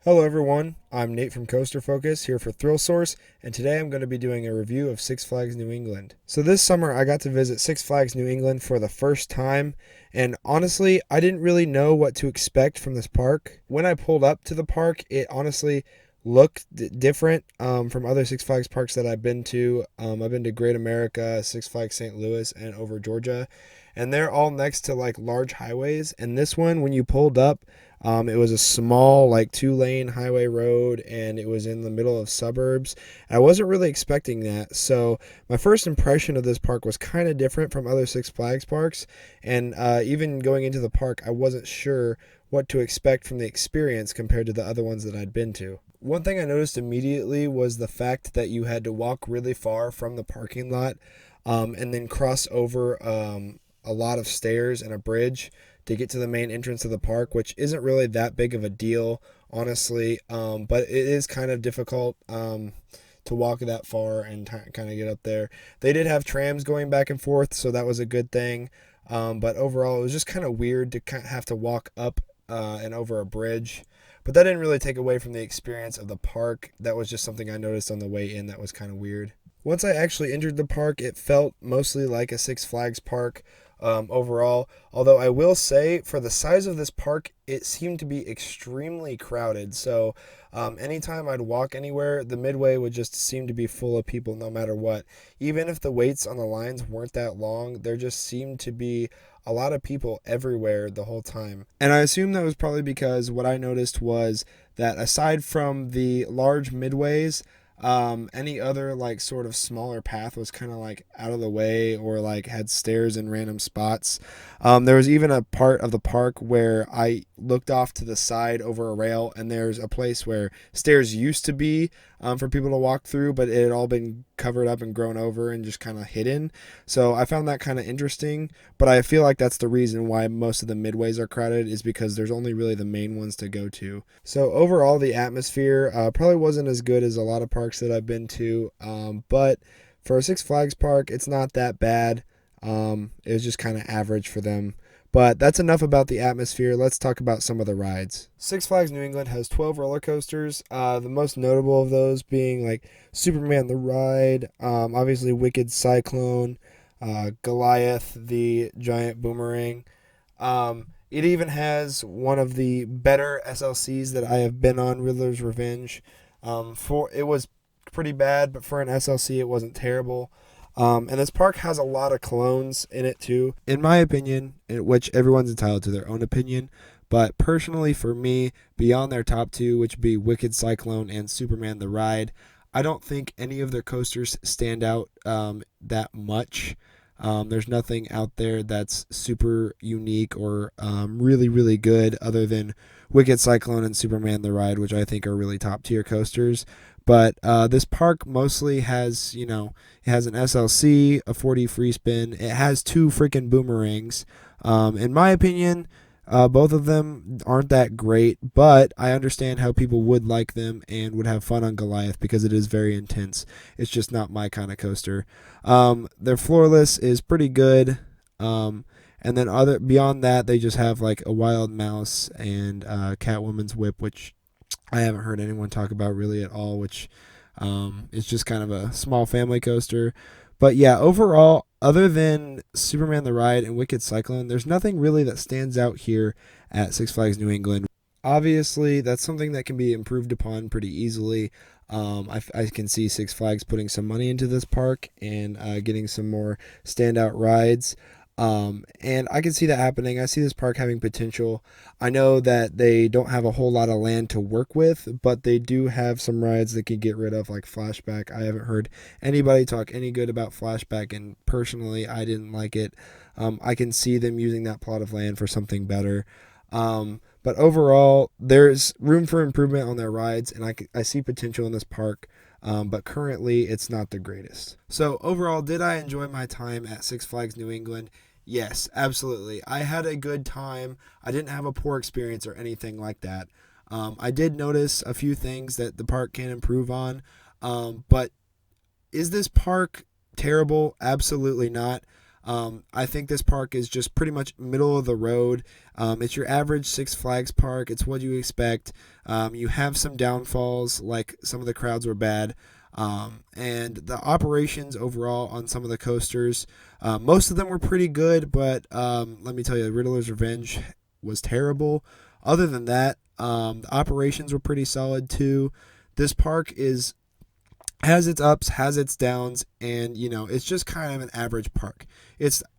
Hello everyone, I'm Nate from Coaster Focus here for Thrill Source, and today I'm going to be doing a review of Six Flags New England. So this summer I got to visit Six Flags New England for the first time, and honestly I didn't really know what to expect from this park. When I pulled up to the park, it honestly looked different from other Six Flags parks that I've been to. I've been to Great America, Six Flags St. Louis, and over Georgia, and they're all next to like large highways, and this one when you pulled up, it was a small, like 2-lane highway road, and it was in the middle of suburbs. I wasn't really expecting that, so my first impression of this park was kind of different from other Six Flags parks. And even going into the park, I wasn't sure what to expect from the experience compared to the other ones that I'd been to. One thing I noticed immediately was the fact that you had to walk really far from the parking lot, and then cross over a lot of stairs and a bridge to get to the main entrance of the park, which isn't really that big of a deal, honestly. But it is kind of difficult to walk that far and kind of get up there. They did have trams going back and forth, so that was a good thing. But overall, it was just kind of weird to kind of have to walk up and over a bridge. But that didn't really take away from the experience of the park. That was just something I noticed on the way in that was kind of weird. Once I actually entered the park, it felt mostly like a Six Flags park overall. Although I will say, for the size of this park, it seemed to be extremely crowded. So anytime I'd walk anywhere, the midway would just seem to be full of people no matter what. Even if the waits on the lines weren't that long, there just seemed to be a lot of people everywhere the whole time. And I assume that was probably because what I noticed was that aside from the large midways, any other like sort of smaller path was kind of like out of the way or like had stairs in random spots. There was even a part of the park where I looked off to the side over a rail, and there's a place where stairs used to be for people to walk through, but it had all been covered up and grown over and just kind of hidden. So I found that kind of interesting, but I feel like that's the reason why most of the midways are crowded, is because there's only really the main ones to go to. So overall, the atmosphere probably wasn't as good as a lot of parks that I've been to, but for a Six Flags park, it's not that bad. It was just kind of average for them. But that's enough about the atmosphere. Let's talk about some of the rides. Six Flags New England has 12 roller coasters. The most notable of those being like Superman the Ride, obviously Wicked Cyclone, Goliath, the giant boomerang. It even has one of the better SLCs that I have been on, Riddler's Revenge. For it was pretty bad, but for an SLC, it wasn't terrible. And this park has a lot of clones in it too, in my opinion, which everyone's entitled to their own opinion. But personally, for me, beyond their top two, which would be Wicked Cyclone and Superman the Ride, I don't think any of their coasters stand out that much. There's nothing out there that's super unique or really, really good other than Wicked Cyclone and Superman the Ride, which I think are really top tier coasters. But this park mostly has, it has an SLC, a 4D free spin. It has two freaking boomerangs. In my opinion, both of them aren't that great, but I understand how people would like them and would have fun on Goliath because it is very intense. It's just not my kind of coaster. Their floorless is pretty good. And then beyond that, they just have like a Wild Mouse and Catwoman's Whip, which I haven't heard anyone talk about really at all, which is just kind of a small family coaster. But yeah, overall, other than Superman the Ride and Wicked Cyclone, there's nothing really that stands out here at Six Flags New England. Obviously, that's something that can be improved upon pretty easily. I can see Six Flags putting some money into this park and getting some more standout rides. And I can see that happening. I see this park having potential. I know that they don't have a whole lot of land to work with, but they do have some rides that can get rid of, like Flashback. I haven't heard anybody talk any good about Flashback, and personally, I didn't like it. I can see them using that plot of land for something better. But overall, there's room for improvement on their rides, and I see potential in this park. But currently, it's not the greatest. So overall, did I enjoy my time at Six Flags New England? Yes, absolutely. I had a good time. I didn't have a poor experience or anything like that. I did notice a few things that the park can improve on. But is this park terrible? Absolutely not. I think this park is just pretty much middle of the road. It's your average Six Flags park. It's what you expect. You have some downfalls, like some of the crowds were bad. And the operations overall on some of the coasters, most of them were pretty good, but let me tell you, Riddler's Revenge was terrible. Other than that, the operations were pretty solid too. This park has its ups, has its downs, and it's just kind of an average park.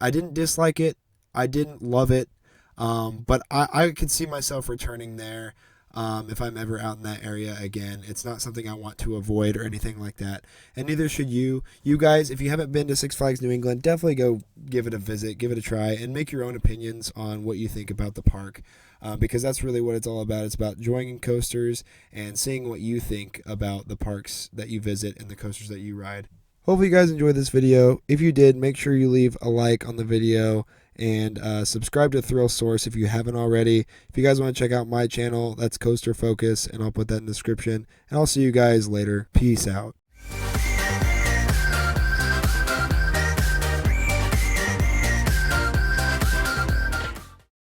I didn't dislike it, I didn't love it, but I could see myself returning there. If I'm ever out in that area again. It's not something I want to avoid or anything like that. And neither should you. You guys, if you haven't been to Six Flags New England, definitely go give it a visit, give it a try, and make your own opinions on what you think about the park. Because that's really what it's all about. It's about joining coasters and seeing what you think about the parks that you visit and the coasters that you ride. Hopefully you guys enjoyed this video. If you did, make sure you leave a like on the video and subscribe to Thrill Source if you haven't already. If you guys want to check out my channel, that's Coaster Focus, and I'll put that in the description. And I'll see you guys later. Peace out.